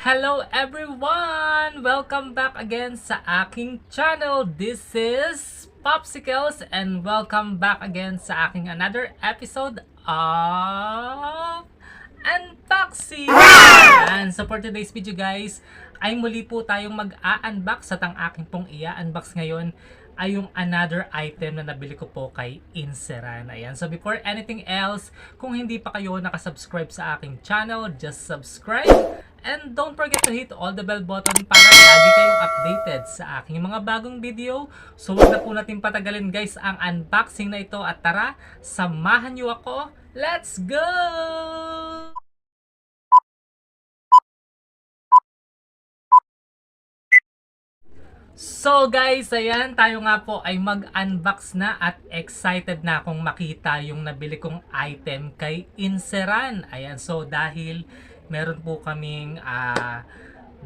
Hello everyone! Welcome back again sa aking channel. This is Popsicles and welcome back again sa aking another episode of Unboxing! And so for today's video guys, ay muli po tayong mag-a-unbox at ang aking pong i-unbox ngayon ay yung another item na nabili ko po kay Inseran. Ayan. So before anything else, kung hindi pa kayo nakasubscribe sa aking channel, just subscribe. And don't forget to hit all the bell button para lagi kayong updated sa aking mga bagong video. So huwag na po natin patagalin guys ang unboxing na ito at tara, samahan niyo ako. Let's go! So guys, ayan, tayo nga po ay mag-unbox na at excited na akong makita yung nabili kong item kay Inseran. Ayan, so dahil meron po kaming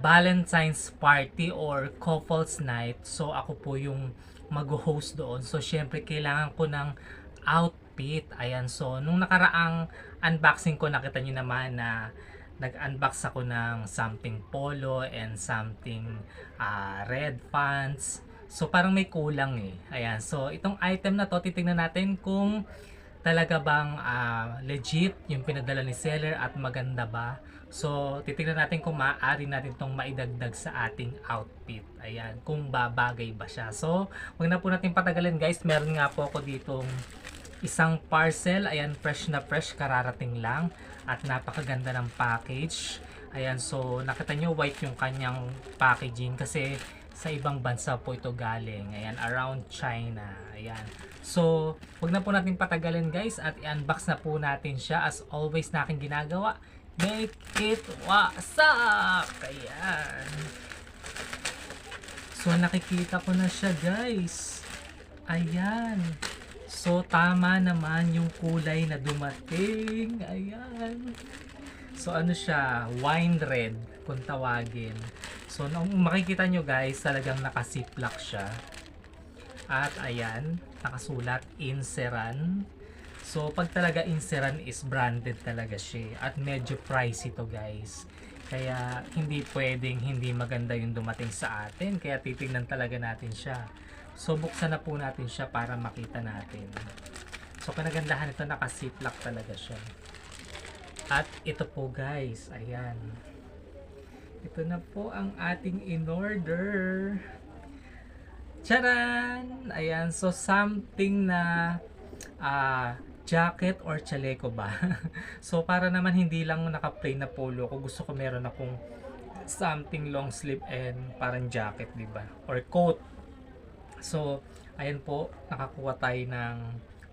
Valentine's party or couples night. So ako po yung mag-host doon. So syempre kailangan ko ng outfit. Ayan, so nung nakaraang unboxing ko nakita niyo naman na nag-unbox ako ng something polo and something red pants. So parang may kulang eh. Ayan, so itong item na to titingnan natin kung talaga bang legit yung pinadala ni seller at maganda ba. So titingnan natin kung maaari natin itong maidagdag sa ating outfit. Ayan, kung babagay ba siya. So huwag na po natin patagalin guys. Meron nga po ako ditong isang parcel. Ayan, fresh na fresh, kararating lang. At napakaganda ng package. Ayan, so nakita nyo white yung kanyang packaging kasi sa ibang bansa po ito galing. Ayan, around China. Ayan. So, huwag na po natin patagalin guys at i-unbox na po natin siya. As always na aking ginagawa, make it wasak! Ayan. So, nakikita ko na siya guys. Ayan. So, tama naman yung kulay na dumating. Ayan. So, ano siya? Wine red, kung tawagin. So, nung makikita nyo guys, talagang nakasiplak siya. At ayan, nakasulat Inseran. So, pag talaga Inseran is branded talaga siya. At medyo pricey to guys. Kaya, hindi pwedeng hindi maganda yung dumating sa atin. Kaya, titignan talaga natin siya. So, buksan na po natin siya para makita natin. So, kanagandahan ito, nakasiplak talaga siya. At ito po guys, ayan. Ito na po ang ating in-order. Charan! Ayan, so something na jacket or chaleco ba? So, para naman hindi lang naka-plain na polo ko, gusto ko meron akong something long sleeve and parang jacket, diba? Or coat. So, ayan po, nakakuha tayo ng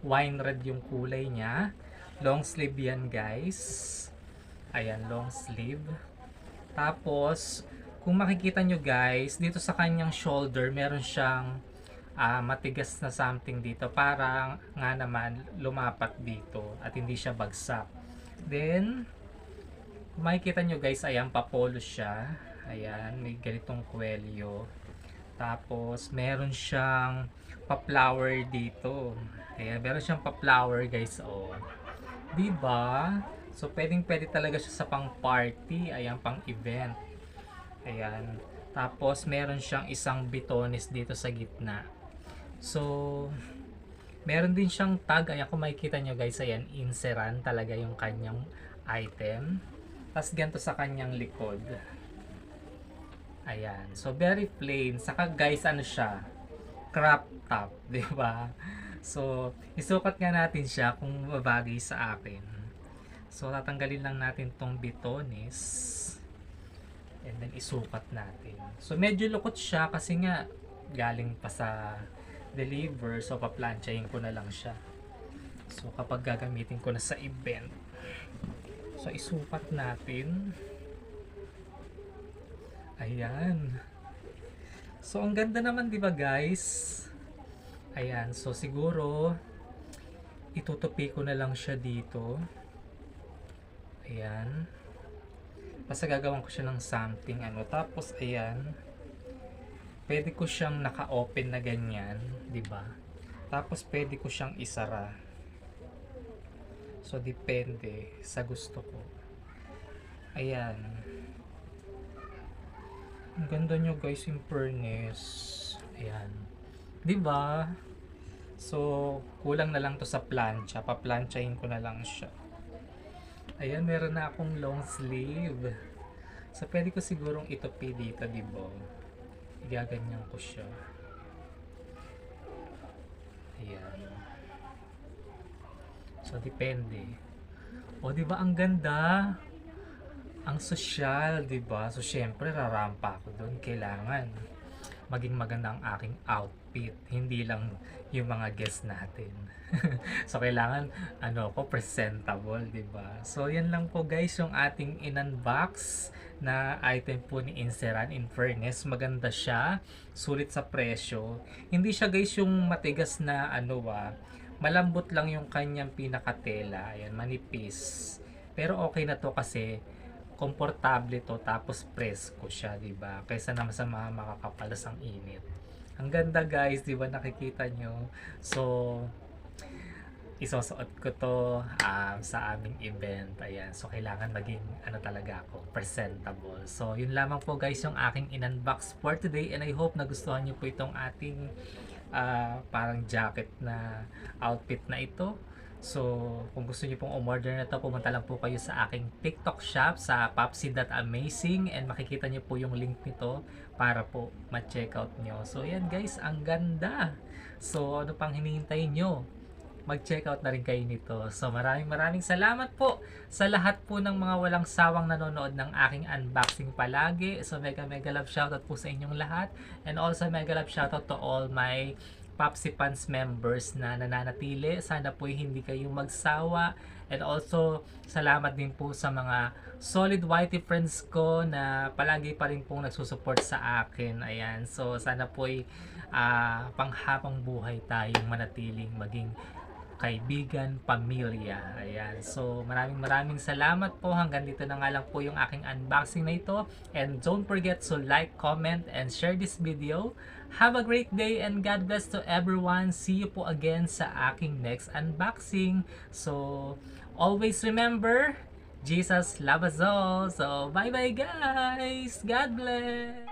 wine red yung kulay niya. Long sleeve yan guys. Ayan, long sleeve. Tapos, kung makikita nyo guys, dito sa kanyang shoulder, meron siyang matigas na something dito. Parang nga naman, lumapat dito at hindi siya bagsak. Then, kung makikita nyo guys, ayan, papolo siya. Ayan, may ganitong kwelyo. Tapos, meron siyang pa-flower dito. Ayan, meron siyang pa-flower guys. Oh. Diba? So, pwedeng-pwede talaga siya sa pang-party. Ayan, pang-event. Ayan. Tapos, meron siyang isang bitones dito sa gitna. So, meron din siyang tag. Ayan, kung makikita nyo guys, ayan, Inseran talaga yung kanyang item. Tapos, ganito sa kanyang likod. Ayan. So, very plain. Saka guys, ano siya? Crop top. Diba? So, isukat nga natin siya kung babagay sa akin. So, tatanggalin lang natin tong bitones. And then, isukat natin. So, medyo lukot siya kasi nga galing pa sa deliver, so paplantsahin ko na lang siya. So kapag gagamitin ko na sa event, so isukat natin. Ayan. So ang ganda naman 'di ba guys? Ayan, so siguro itutupi ko na lang siya dito. Ayan. Basta gagawin ko siya ng something ano. Tapos ayan, pwede ko siyang naka-open na ganyan, 'di ba? Tapos pwede ko siyang isara. So depende sa gusto ko. Ayan. Ang ganda nyo guys, in fairness. Ayan. 'Di ba? So kulang na lang to sa plancha. Paplantsahin ko na lang siya. Ayan, meron na akong long sleeve. So pwede ko sigurong itupi dito, 'di ba? Igaganyan ko siya. Ayan. So depende. O 'di ba ang ganda? Ang sosyal, 'di ba? So syempre rarampa ako doon, kailangan maging maganda ang aking outfit, hindi lang yung mga guests natin. So kailangan ano ako presentable, 'di ba? So yan lang po guys yung ating in-unbox na item po ni Inseran. In fairness, maganda siya, sulit sa presyo. Hindi siya guys yung matigas na ano malambot lang yung kanyang pinakatela. Ayan, manipis. Pero okay na to kasi komportable to, tapos presko siya, 'di ba? Kaysa naman sa mga makakapalas ang init. Ang ganda guys, 'di ba, nakikita nyo? So isusuot ko to sa aming event. Ayan, so kailangan maging ano talaga ako, presentable. So yun lamang po guys yung aking in-unbox for today, and I hope nagustuhan nyo po itong ating parang jacket na outfit na ito. So, kung gusto niyo pong umorder na to, pumunta lang po kayo sa aking TikTok shop sa popsi.amazing, and makikita niyo po yung link nito para po ma-checkout nyo. So, yan guys, ang ganda. So, ano pang hinihintay nyo? Mag-checkout na rin kayo nito. So, maraming salamat po sa lahat po ng mga walang sawang nanonood ng aking unboxing palagi. So, mega love shoutout po sa inyong lahat. And also, mega love shoutout to all my Popsi Fans members na nananatili. Sana po hindi kayo magsawa. And also, salamat din po sa mga solid whitey friends ko na palagi pa rin pong nagsusupport sa akin. Ayan. So, sana po panghabang buhay tayong manatiling maging kaibigan, pamilya. Ayan. So, maraming salamat po. Hanggang dito na nga lang po yung aking unboxing na ito. And don't forget to like, comment, and share this video. Have a great day and God bless to everyone. See you po again sa aking next unboxing. So, always remember, Jesus loves us all. So, bye-bye guys. God bless.